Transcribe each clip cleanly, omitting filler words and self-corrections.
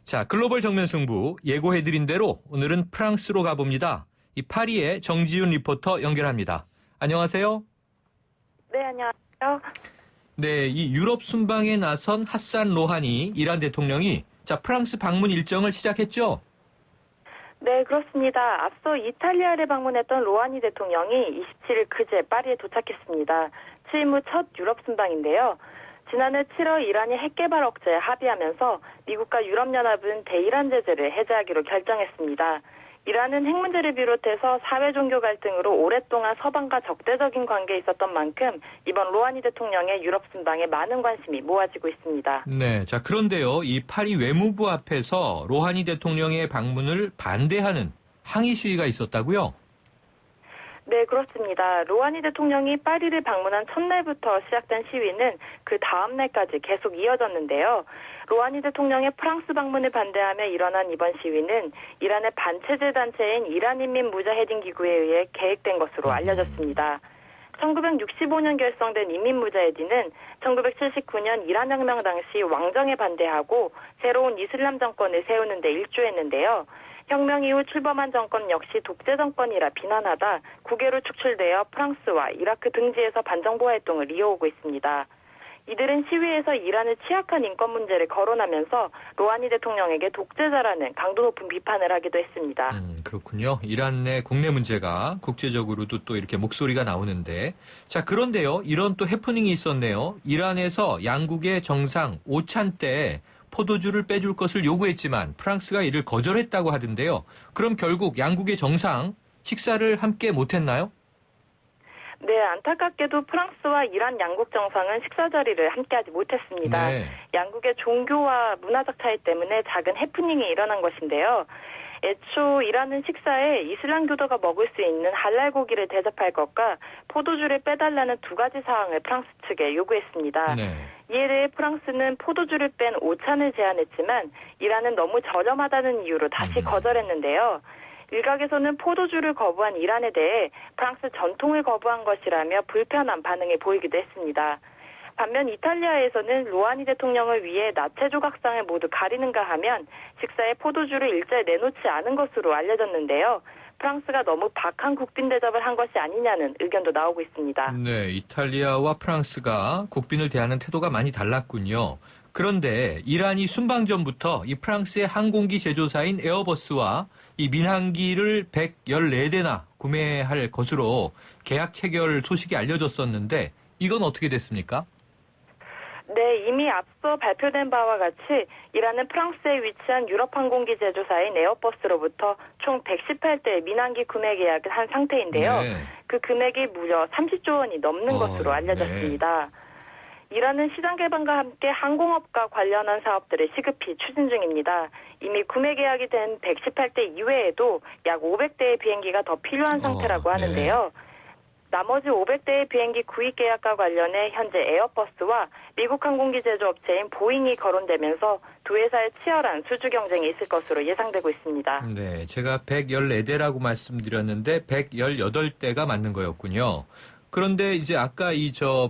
자, 글로벌 정면 승부 예고해드린 대로 오늘은 프랑스로 가봅니다. 이 파리의 정지윤 리포터 연결합니다. 안녕하세요. 네, 안녕하세요. 네, 이 유럽 순방에 나선 하산 로하니 이란 대통령이 프랑스 방문 일정을 시작했죠? 네, 그렇습니다. 앞서 이탈리아를 방문했던 로하니 대통령이 27일 그제 파리에 도착했습니다. 취임 후 첫 유럽 순방인데요. 지난해 7월 이란이 핵개발 억제에 합의하면서 미국과 유럽연합은 대이란 제재를 해제하기로 결정했습니다. 이란은 핵 문제를 비롯해서 사회 종교 갈등으로 오랫동안 서방과 적대적인 관계에 있었던 만큼 이번 로하니 대통령의 유럽 순방에 많은 관심이 모아지고 있습니다. 네, 자 그런데요, 이 파리 외무부 앞에서 로하니 대통령의 방문을 반대하는 항의 시위가 있었다고요? 네, 그렇습니다. 로하니 대통령이 파리를 방문한 첫날부터 시작된 시위는 그 다음 날까지 계속 이어졌는데요. 로하니 대통령의 프랑스 방문을 반대하며 일어난 이번 시위는 이란의 반체제 단체인 이란인민 무자헤딘 기구에 의해 계획된 것으로 알려졌습니다. 1965년 결성된 인민무자헤딘은 1979년 이란 혁명 당시 왕정에 반대하고 새로운 이슬람 정권을 세우는 데 일조했는데요. 혁명 이후 출범한 정권 역시 독재 정권이라 비난하다 국외로 축출되어 프랑스와 이라크 등지에서 반정부 활동을 이어오고 있습니다. 이들은 시위에서 이란의 취약한 인권 문제를 거론하면서 로하니 대통령에게 독재자라는 강도 높은 비판을 하기도 했습니다. 그렇군요. 이란 내 국내 문제가 국제적으로도 또 이렇게 목소리가 나오는데, 자 그런데요, 이런 또 해프닝이 있었네요. 이란에서 양국의 정상 오찬 때 포도주를 빼줄 것을 요구했지만 프랑스가 이를 거절했다고 하던데요. 그럼 결국 양국의 정상 식사를 함께 못했나요? 네, 안타깝게도 프랑스와 이란 양국 정상은 식사 자리를 함께하지 못했습니다. 네. 양국의 종교와 문화적 차이 때문에 작은 해프닝이 일어난 것인데요. 애초 이란은 식사에 이슬람 교도가 먹을 수 있는 할랄 고기를 대접할 것과 포도주를 빼달라는 두 가지 사항을 프랑스 측에 요구했습니다. 네. 이에 대해 프랑스는 포도주를 뺀 오찬을 제안했지만 이란은 너무 저렴하다는 이유로 다시 거절했는데요. 일각에서는 포도주를 거부한 이란에 대해 프랑스 전통을 거부한 것이라며 불편한 반응을 보이기도 했습니다. 반면 이탈리아에서는 로하니 대통령을 위해 나체 조각상을 모두 가리는가 하면 식사에 포도주를 일절 내놓지 않은 것으로 알려졌는데요. 프랑스가 너무 박한 국빈 대접을 한 것이 아니냐는 의견도 나오고 있습니다. 네, 이탈리아와 프랑스가 국빈을 대하는 태도가 많이 달랐군요. 그런데 이란이 순방 전부터 이 프랑스의 항공기 제조사인 에어버스와 이 민항기를 114대나 구매할 것으로 계약 체결 소식이 알려졌었는데 이건 어떻게 됐습니까? 네, 이미 앞서 발표된 바와 같이 이란은 프랑스에 위치한 유럽 항공기 제조사인 에어버스로부터 총 118대 민항기 구매 계약을 한 상태인데요. 네. 그 금액이 무려 30조 원이 넘는 것으로 알려졌습니다. 이란은 시장 개방과 함께 항공업과 관련한 사업들을 시급히 추진 중입니다. 이미 구매 계약이 된 118대 이외에도 약 500대의 비행기가 더 필요한 상태라고 하는데요. 나머지 500대의 비행기 구입 계약과 관련해 현재 에어버스와 미국 항공기 제조업체인 보잉이 거론되면서 두 회사의 치열한 수주 경쟁이 있을 것으로 예상되고 있습니다. 네, 제가 114대라고 말씀드렸는데 118대가 맞는 거였군요. 그런데 이제 아까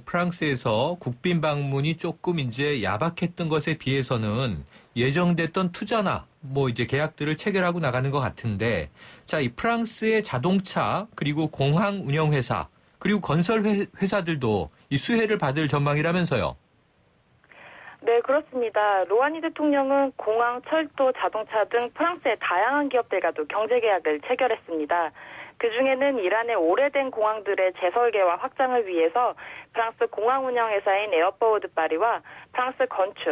프랑스에서 국빈 방문이 조금 이제 야박했던 것에 비해서는 예정됐던 투자나 이제 계약들을 체결하고 나가는 것 같은데, 자, 이 프랑스의 자동차 그리고 공항 운영 회사 그리고 건설 회사들도 이 수혜를 받을 전망이라면서요. 네, 그렇습니다. 로하니 대통령은 공항, 철도, 자동차 등 프랑스의 다양한 기업들과도 경제 계약을 체결했습니다. 그중에는 이란의 오래된 공항들의 재설계와 확장을 위해서 프랑스 공항 운영회사인 에어포워드 파리와 프랑스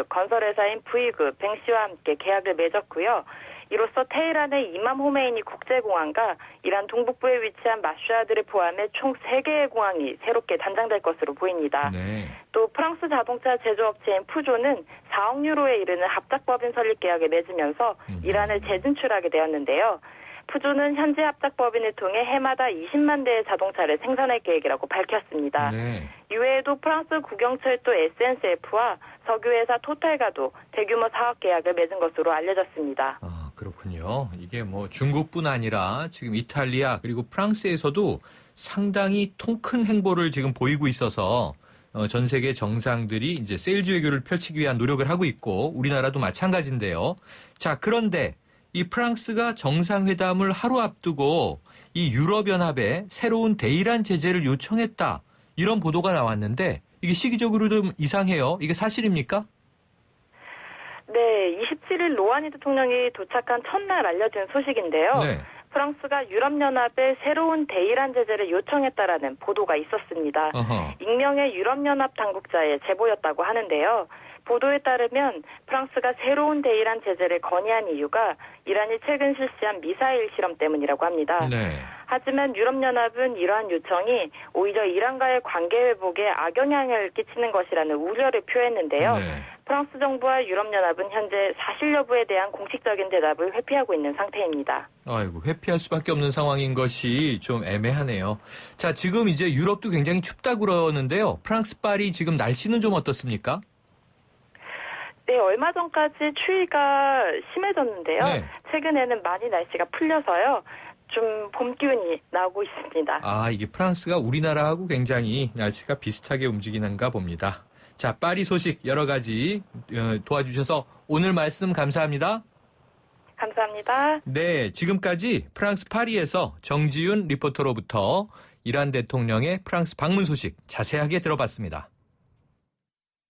건설회사인 부이그, 뱅시와 함께 계약을 맺었고요. 이로써 테헤란의 이맘 호메이니 국제공항과 이란 동북부에 위치한 마슈아드를 포함해 총 3개의 공항이 새롭게 단장될 것으로 보입니다. 네. 또 프랑스 자동차 제조업체인 푸조는 4억 유로에 이르는 합작법인 설립 계약을 맺으면서 이란을 재진출하게 되었는데요. 푸조는 현재 합작법인을 통해 해마다 20만 대의 자동차를 생산할 계획이라고 밝혔습니다. 네. 이외에도 프랑스 국영철도 SNCF와 석유회사 토탈과도 대규모 사업 계약을 맺은 것으로 알려졌습니다. 아, 그렇군요. 이게 중국뿐 아니라 지금 이탈리아 그리고 프랑스에서도 상당히 통 큰 행보를 지금 보이고 있어서 전 세계 정상들이 이제 세일즈 외교를 펼치기 위한 노력을 하고 있고 우리나라도 마찬가지인데요. 자, 그런데 이 프랑스가 정상회담을 하루 앞두고 이 유럽연합에 새로운 대이란 제재를 요청했다. 이런 보도가 나왔는데 이게 시기적으로 좀 이상해요. 이게 사실입니까? 네, 27일 로하니 대통령이 도착한 첫날 알려진 소식인데요. 네. 프랑스가 유럽연합에 새로운 대이란 제재를 요청했다라는 보도가 있었습니다. 어허. 익명의 유럽연합 당국자의 제보였다고 하는데요. 보도에 따르면 프랑스가 새로운 대이란 제재를 건의한 이유가 이란이 최근 실시한 미사일 실험 때문이라고 합니다. 네. 하지만 유럽연합은 이러한 요청이 오히려 이란과의 관계 회복에 악영향을 끼치는 것이라는 우려를 표했는데요. 네. 프랑스 정부와 유럽연합은 현재 사실 여부에 대한 공식적인 대답을 회피하고 있는 상태입니다. 아이고, 회피할 수밖에 없는 상황인 것이 좀 애매하네요. 자, 지금 이제 유럽도 굉장히 춥다 그러는데요. 프랑스 파리 지금 날씨는 좀 어떻습니까? 네, 얼마 전까지 추위가 심해졌는데요. 네. 최근에는 많이 날씨가 풀려서요. 좀 봄 기운이 나오고 있습니다. 아, 이게 프랑스가 우리나라하고 굉장히 날씨가 비슷하게 움직이는가 봅니다. 자, 파리 소식 여러 가지 도와주셔서 오늘 말씀 감사합니다. 감사합니다. 네, 지금까지 프랑스 파리에서 정지윤 리포터로부터 이란 대통령의 프랑스 방문 소식 자세하게 들어봤습니다.